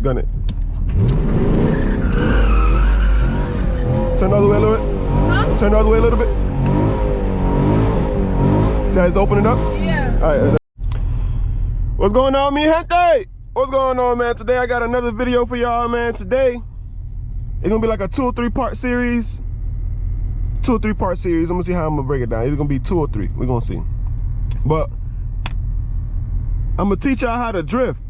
Gun it. Turn the other way a little bit. Huh? Turn the other way a little bit. See how it's opening up? Yeah. All right. What's going on, mi gente? What's going on, man? Today I got another video for y'all, man. Today it's gonna be like a 2 or 3 part series. 2 or 3 part series. I'm gonna see how I'm gonna break it down. It's gonna be 2 or 3. We're gonna see. But I'm gonna teach y'all how to drift.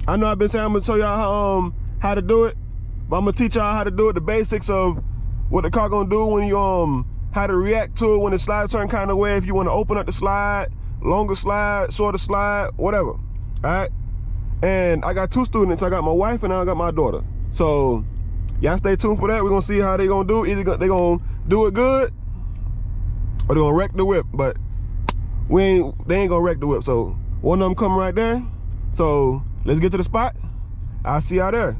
I know I've been saying I'm gonna show y'all how to do it, but I'm gonna teach y'all how to do it. The basics of what the car gonna do when you how to react to it when it slides a certain kind of way. If you want to open up the slide, longer slide, shorter slide, whatever. All right. And I got 2 students. I got my wife and I got my daughter. So y'all stay tuned for that. We're gonna see how they gonna do. Either they gonna do it good or they gonna wreck the whip. But they ain't gonna wreck the whip. So one of them coming right there. So let's get to the spot. I'll see y'all there.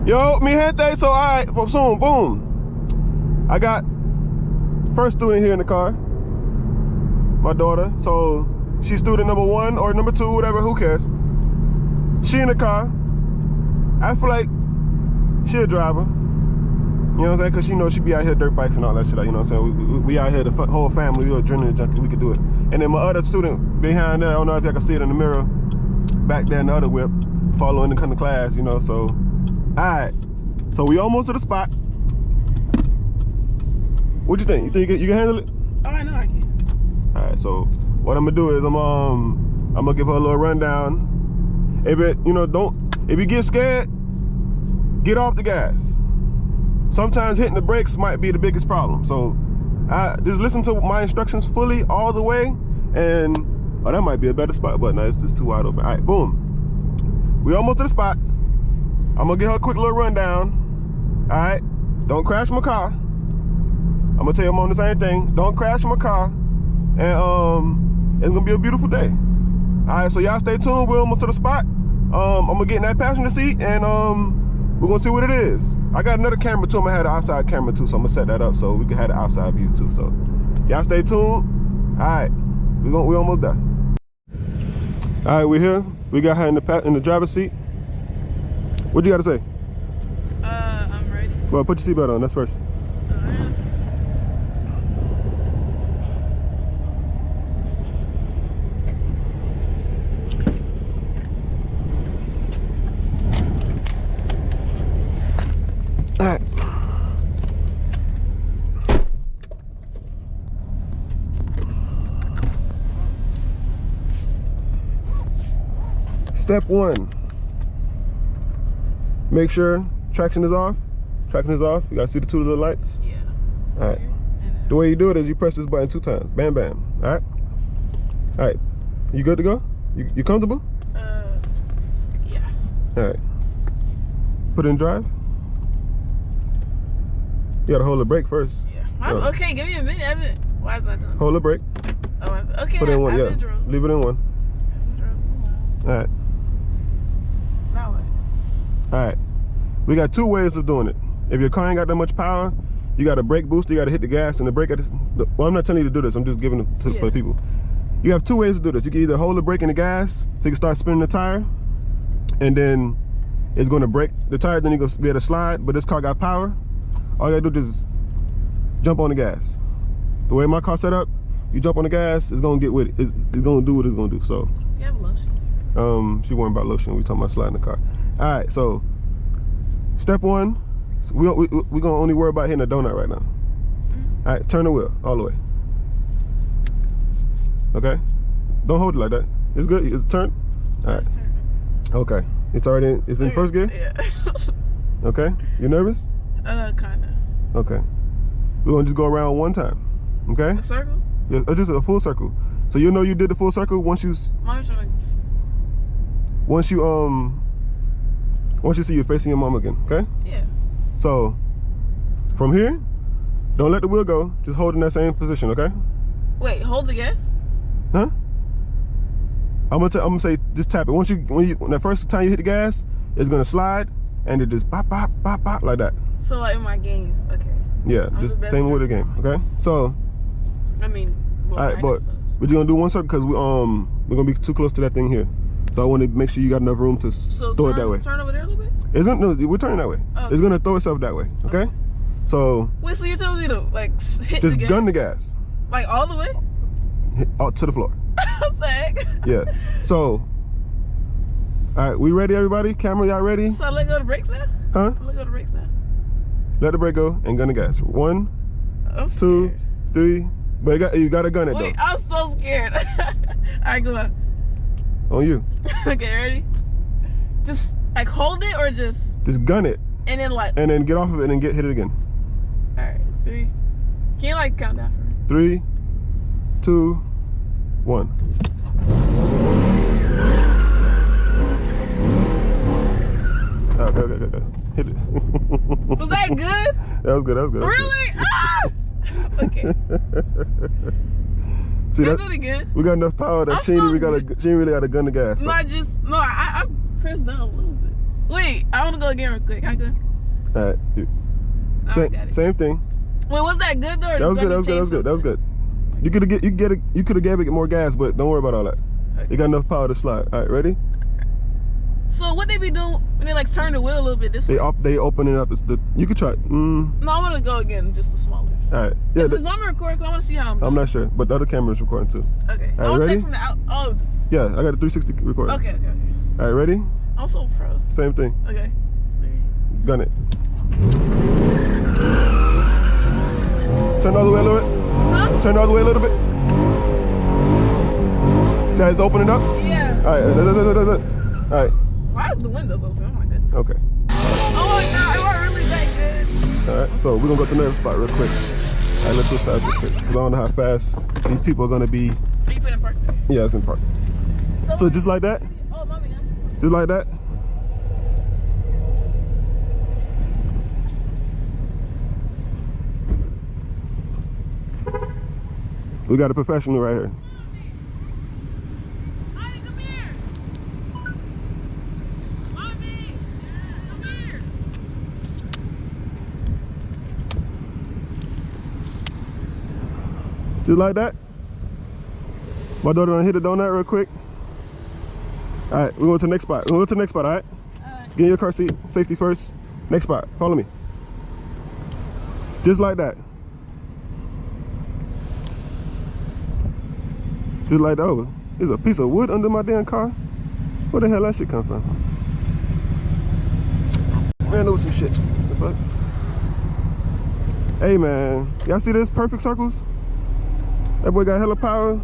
Yo, mi gente. So all right, soon, boom. I got first student here in the car. My daughter. So she's student number 1 or number 2, whatever, who cares? She in the car. I feel like she a driver. You know what I'm saying? Cause she knows she be out here dirt bikes and all that shit. You know what I'm saying? We out here, the whole family, we adrenaline junkie, we could do it. And then my other student behind there, I don't know if y'all can see it in the mirror, back there in the other whip, following the kind of class, you know, so. All right, so we almost to the spot. What you think? You think you can handle it? Oh, I know I can. All right, so what I'm gonna do is I'm gonna give her a little rundown. If it, you know, if you get scared, get off the gas. Sometimes hitting the brakes might be the biggest problem. So just listen to my instructions fully all the way, and oh, that might be a better spot, but no, it's just too wide open. All right, boom. We almost to the spot. I'm gonna give her a quick little rundown. All right, don't crash my car. I'm gonna tell you I'm on the same thing. Don't crash my car, and it's gonna be a beautiful day. All right, so y'all stay tuned. We're almost to the spot. I'm gonna get in that passenger seat, and we're gonna see what it is. I got another camera too. I'm gonna have the outside camera too, so I'm gonna set that up so we can have the outside view too. So y'all stay tuned. All right, we almost there. All right, we're here. We got her in the driver's seat. What you gotta say? I'm ready. Well, put your seatbelt on. That's first. All right. Step 1. Make sure traction is off. Traction is off. You gotta see the 2 little lights. Yeah. All right. The way you do it is you press this button 2 times. Bam, bam. All right. All right. You good to go? You comfortable? Yeah. All right. Put it in drive. You gotta hold the brake first. Yeah. Okay, give me a minute. Why is that done? Hold the brake. Oh, okay. Put it in 1, yeah. Leave it in 1. All right. Now what? All right. We got 2 ways of doing it. If your car ain't got that much power, you got a brake booster, you got to hit the gas and the brake. Well, I'm not telling you to do this. I'm just giving it for the people. You have 2 ways to do this. You can either hold the brake and the gas so you can start spinning the tire, and then it's going to break the tire, then you're going to be able to slide, but this car got power. All you got to do is jump on the gas. The way my car's set up, you jump on the gas, it's going to get with it. It's going to do what it's going to do. So, you have lotion. She worrying about lotion. We talking about sliding the car. All right, so step 1, we gonna only worry about hitting a donut right now. All right, turn the wheel all the way. Okay, don't hold it like that. It's good. It's turned. All right. Okay, it's already in. It's in first gear. Yeah. Okay, you nervous? Kinda. Okay, we're gonna just go around 1 time. Okay. A circle? Yeah, just a full circle. So you know you did the full circle once you. Mommy's trying to. Once you see you're facing your mom again, okay? Yeah. So, from here, don't let the wheel go. Just hold in that same position, okay? Wait, hold the gas? Huh? I'm gonna say just tap it. When the first time you hit the gas, it's gonna slide and it just pop, pop, pop, pop like that. So like in my game, okay. Yeah, just same with the game, okay? So. I mean. All right, but we're gonna do 1 circle because we're gonna be too close to that thing here. So I want to make sure you got enough room to throw it that way. Turn over there a little bit? No, we're turning that way. Oh. It's gonna throw itself that way, okay? So wait, so you're telling me to like hit just the gas? gun the gas. Like all the way? Hit out to the floor. What the heck? Yeah. So all right, we ready, everybody? Camera, y'all ready? So I let go of the brakes now? Huh? I let go of the brakes now? Let the brake go and gun the gas. 1, I'm 2, scared. 3. But you gotta gun it Wait, though. I'm so scared. Alright, go on. On you. Okay, ready? Just like hold it or just gun it and then like and then get off of it and then hit it again. Alright, 3. Can you like count down for me? 3, 2, 1. Okay. Hit it. Was that good? That was good. Really? Ah! Okay. See that? Do it again. We got enough power that she ain't really got to gun the gas. So. I pressed down a little bit. Wait, I want to go again real quick. I good? All right. Same thing. Wait, was that good though? Or That was good. You could have gave it more gas, but don't worry about all that. Okay. You got enough power to slide. All right, ready? So what they be doing when they like turn the wheel a little bit this way? They open it up. You could try. No, I want to go again, just the smaller. All right. Yeah. Is one recording? Cause I want to see how I'm doing. I'm not sure, but the other camera's recording too. Okay. All right, I want to ready? stay from the out. Oh. Yeah, I got a 360 recording. Okay. All right, ready? I'm so pro. Same thing. Okay. Gun it. Turn the other way a little bit. Huh? Turn the other way a little bit. See how it's opening up? Yeah. All right. All right. Why is the windows open? Oh my goodness. Okay. Oh my god, am I really that good? All right. So we're gonna go to the next spot real quick. All right, let's switch sides real quick because I don't know how fast these people are gonna be. Are you putting in park? Yeah, it's in park. So just like that. Oh, mommy. Just like that. We got a professional right here. Mommy, come here. Mommy, come here. Just like that. My daughter done hit a donut real quick. All right, we're going to the next spot. We're going to the next spot, all right? Get in your car seat, safety first. Next spot, follow me. Just like that. Just like that. Oh, there's a piece of wood under my damn car. Where the hell that shit come from? Man, there was some shit. The fuck? Hey man, y'all see this? Perfect circles? That boy got hella power.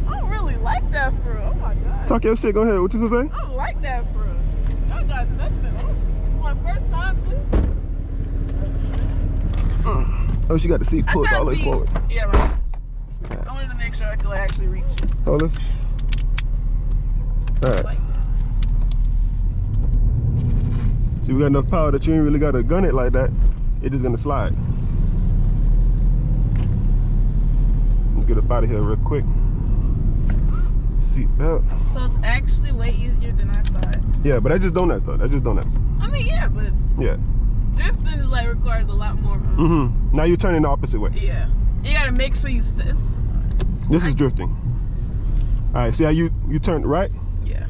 I don't really like that for real. Oh my god. Talk your shit, go ahead. What you gonna say? I don't like that for real. Y'all got nothing. It's my first time too. Oh, she got the seat pulled all the way forward. Yeah, right. I wanted to make sure I could actually reach it. Hold this. All right. Like See, we got enough power that you ain't really got to gun it like that. It just gonna slide. Let's get up out of here real quick. Seat belt. So it's actually way easier than I thought. Yeah, but that's just donuts though. That's just donuts. I mean, yeah, but Yeah. drifting is like requires a lot more. Now you're turning the opposite way. Yeah. You gotta make sure you stay. This is drifting. All right. See how you turned right? Yeah.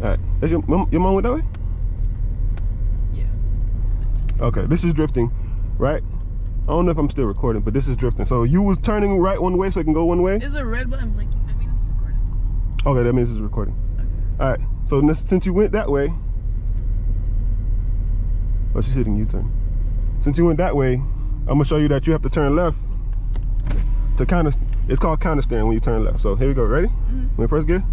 All right. Is your mom went that way? Yeah. Okay. This is drifting, right? I don't know if I'm still recording, but this is drifting. So you was turning right one way so it can go one way? Is a red button blinking? That means it's recording. Okay, that means it's recording. Okay. All right. So since you went that way, oh, she's hitting U-turn. Since you went that way, I'm gonna show you that you have to turn left to counter. It's called countersteering when you turn left. So here we go. Ready? We're in first gear.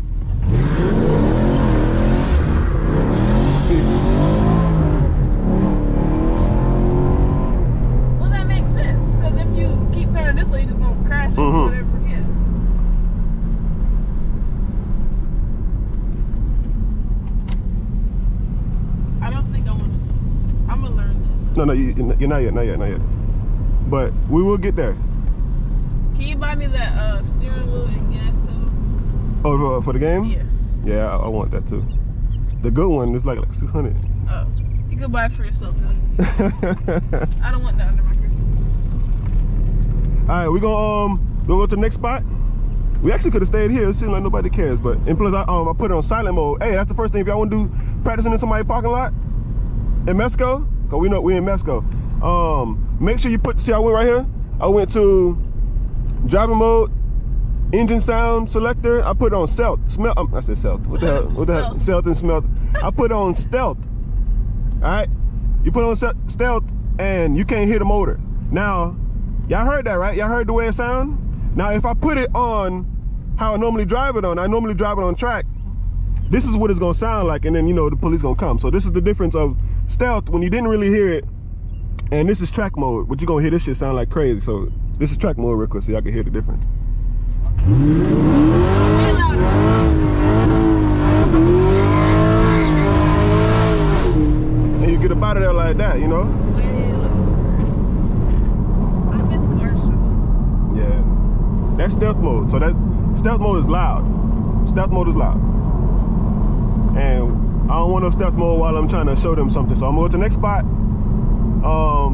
Well, that makes sense. Because if you keep turning this way, you're just going to crash into whatever. Yeah. I don't think I want to. I'm going to learn that. No, you're not yet. But we will get there. Can you buy me that steering wheel and gas pedal? Oh, for the game? Yes. Yeah, I want that too. The good one is like 600. Oh, you can buy it for yourself. I don't want that under my Christmas tree. All right, we'll go to the next spot. We actually could have stayed here. It seems like nobody cares, but and plus I put it on silent mode. Hey, that's the first thing. If y'all want to do practicing in somebody's parking lot in Mexico, cause we know we in Mexico. Make sure you put. See, I went right here. I went to driving mode, engine sound selector. I put it on stealth. I said stealth. What the hell? What the hell? Stealth and stealth. I put it on stealth. All right. You put it on stealth, and you can't hear the motor. Now, y'all heard that, right? Y'all heard the way it sound. Now, if I put it on how I normally drive it on, I normally drive it on track. This is what it's gonna sound like, and then you know the police gonna come. So this is the difference of stealth when you didn't really hear it, and this is track mode. But you're gonna hear this shit sound like crazy. So this is track mode real quick so y'all can hear the difference. And you get up out of there like that, you know? I miss car shows. Yeah. That's stealth mode. So that stealth mode is loud. Stealth mode is loud. And I don't want no stealth mode while I'm trying to show them something. So I'm gonna go to the next spot,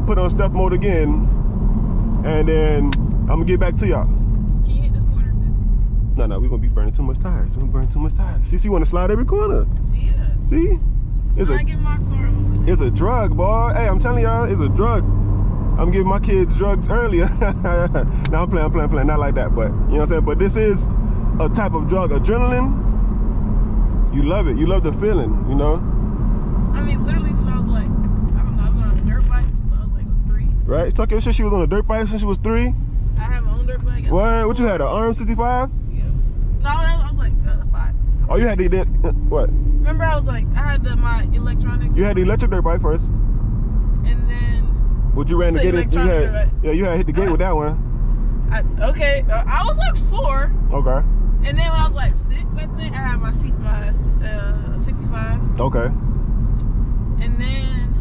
put on stealth mode again, and then I'm gonna get back to y'all. Can you hit this corner too? No, we're gonna be burning too much tires. We're gonna burn too much tires. See, you wanna slide every corner. Yeah. See? I get my car on. It's a drug, boy. Hey, I'm telling y'all, it's a drug. I'm giving my kids drugs earlier. Now I'm playing, not like that, but you know what I'm saying? But this is a type of drug. Adrenaline, you love it. You love the feeling, you know? I mean, literally since I was like, I don't know, I was on a dirt bike since I was like 3. Right? Tucker said she was on a dirt bike since she was 3. I have my own dirt bike. What you had, an RM65? Yeah. No, I was like 5. Oh, you had the, what? Remember I was like, I had my electronic. You had the electric dirt bike first. And then. Would you ran the gate? You had hit the gate with that one. Okay, I was like 4. Okay. And then when I was like 6, I think I had my 65. Okay. And then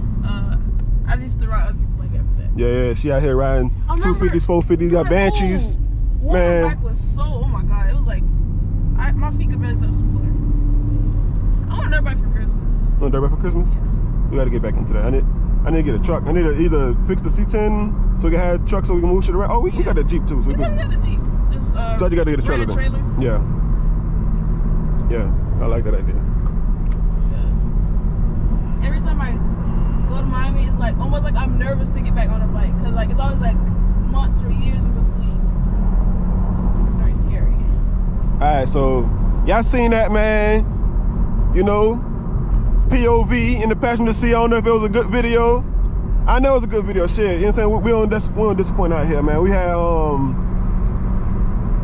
I just threw out other people like after that. Yeah, she out here riding 250s, 450s, got Banshees. Man, my bike was so, oh my god, it was like, my feet could barely touch the floor. I want a dirt bike for Christmas. You want a dirt bike for Christmas? Yeah. We gotta get back into that. I need to get a truck. I need to either fix the C10 so we can have a truck so we can move shit around. Oh, we got the Jeep too. So we got the Jeep. Just, so you gotta get a trailer then. Yeah. Yeah, I like that idea. Every time I go to Miami, it's like almost like I'm nervous to get back on a bike. Cause like it's always like months or years in between. It's very scary. Alright, so y'all seen that, man. You know, POV in the passenger seat. I don't know if it was a good video. I know it was a good video. Shit, you know what I'm saying? We don't disappoint out here, man. We had I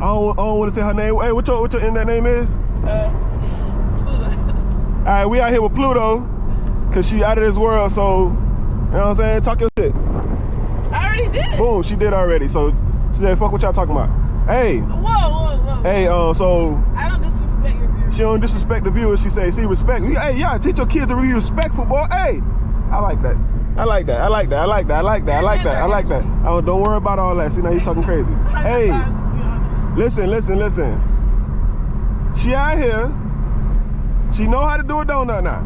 don't want to say her name. Hey, what your internet name is? Pluto. All right, we out here with Pluto, cause she out of this world. So, you know what I'm saying? Talk your shit. I already did. Boom, she did already. So she said, "Fuck what y'all talking about." Hey. Whoa. Hey, so. I don't disrespect your viewers. She don't disrespect the viewers. She say, "See, respect." Hey, yeah, teach your kids to be respectful, boy. Hey, I like that. I like that. Oh, don't worry about all that. See, now you talking crazy. Hey, listen. She out here. She know how to do a donut now.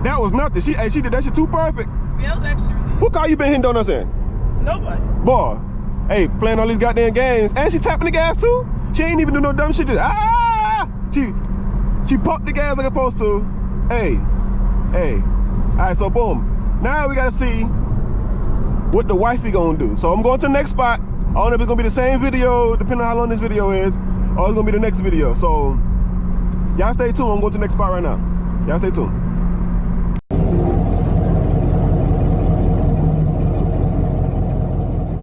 That was nothing. She did that shit too perfect. Yeah, it was actually really. Who car you been hitting donuts in? Nobody. Boy, hey, playing all these goddamn games. And she tapping the gas too? She ain't even do no dumb shit. Just, She pumped the gas like it's supposed to. Hey. All right, so boom. Now we gotta see what the wifey gonna do. So I'm going to the next spot. I don't know if it's gonna be the same video, depending on how long this video is, or it's gonna be the next video. So y'all stay tuned. I'm going to the next spot right now. Y'all stay tuned.